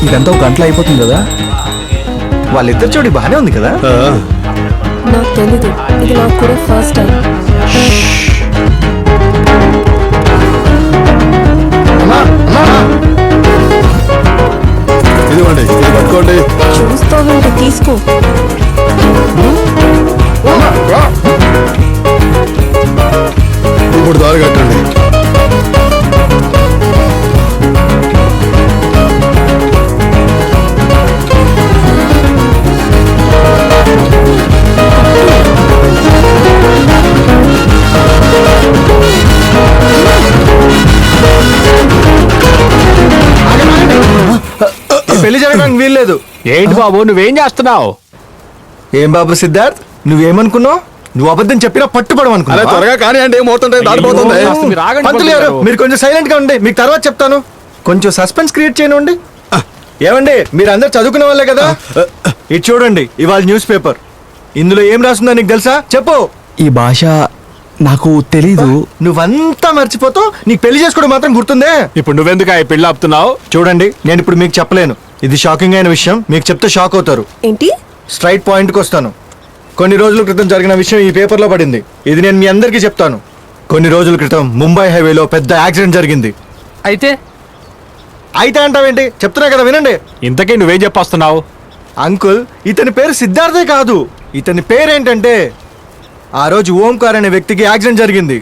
ఇదంతా ఒక గంటలో అయిపోతుంది కదా. వాళ్ళిద్దరు చోడి బాగానే ఉంది కదా. నాకు తెలీదు, ఇది నాకు కూడా ఫస్ట్ టైం. ఇదిగోండి, ఇది పట్టుకోండి. చూస్తావేంటి, తీసుకో. ఇప్పుడు దారి కట్టండి. పెళ్లి జరగడానికి వీల్లేదు. ఏంటి బాబు నువ్వేం చేస్తున్నావు? ఏం బాబు సిద్ధార్థ్, నువ్వేమనుకున్నావు? నువ్వు అబద్ధం చెప్పినా పట్టుబడం అరే అనుకున్నావు. త్వరగా కానీ అంటే ఏమవుతుంటే దాటిపోతుంది. మీరు ఆగండి, పంతులు గారు, మీరు కొంచెం సైలెంట్ గా ఉండి, మీకు తర్వాత చెప్తాను. కొంచెం సస్పెన్స్ క్రియేట్ చేయనివ్వండి. ఏమండి, మీరు అందరు చదువుకునే వాళ్ళే కదా. ఇది చూడండి, ఇవాళ న్యూస్ పేపర్. ఇందులో ఏం రాస్తుందో నీకు తెలుసా? చెప్పు. ఈ భాష నాకు తెలీదు. నువ్వంతా మర్చిపోతావు, నీకు పెళ్లి చేసుకోవడం మాత్రం గుర్తుందే. ఇప్పుడు నువ్వెందుకు ఆ పెళ్లి ఆపుతున్నావు? చూడండి, నేను ఇప్పుడు మీకు చెప్పలేను. ఇది షాకింగ్ అయిన విషయం, మీకు చెప్తే షాక్ అవుతారు. ఏంటి? స్ట్రైట్ పాయింట్కి వస్తాను. కొన్ని రోజుల క్రితం జరిగిన విషయం ఈ పేపర్లో పడింది. ఇది నేను మీ అందరికీ చెప్తాను. కొన్ని రోజుల క్రితం ముంబై హైవేలో పెద్ద యాక్సిడెంట్ జరిగింది. అయితే అంటావేంటి? చెప్తున్నా కదా, వినండి. ఇంతకీ నువ్వేం చెప్పొస్తున్నావు? అంకుల్, ఇతని పేరు సిద్ధార్థే కాదు. ఇతని పేరేంటంటే, ఆ రోజు ఓంకార్ అనే వ్యక్తికి యాక్సిడెంట్ జరిగింది.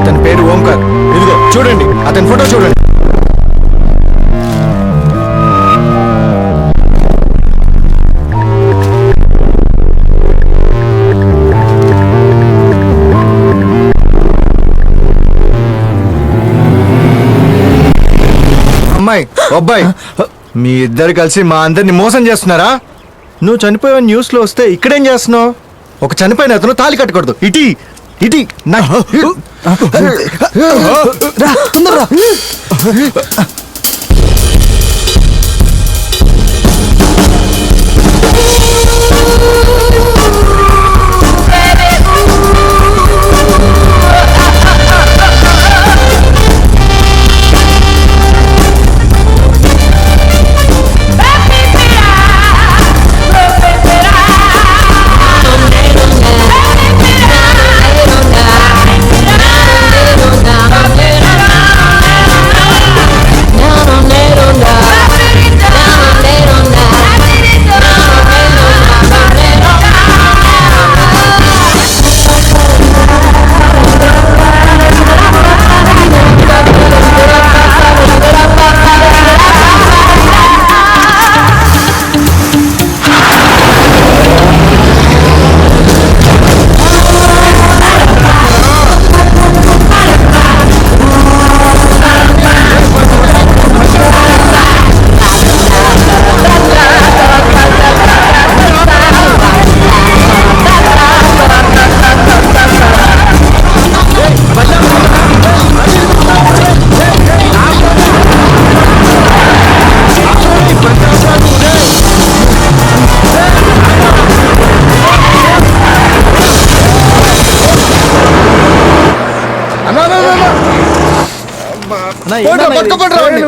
అతని పేరు ఓంకార్. ఇదిగో చూడండి, అతని ఫోటో చూడండి. అమ్మాయి, అబ్బాయి, మీ ఇద్దరు కలిసి మా అందరిని మోసం చేస్తున్నారా? నువ్వు చనిపోయావు న్యూస్ లో వస్తే ఇక్కడేం చేస్తున్నావు? ఒక చనిపోయిన అతను తాళి కట్టకూడదు. ఇటీ ఇటీ నా పట్టుకోండి.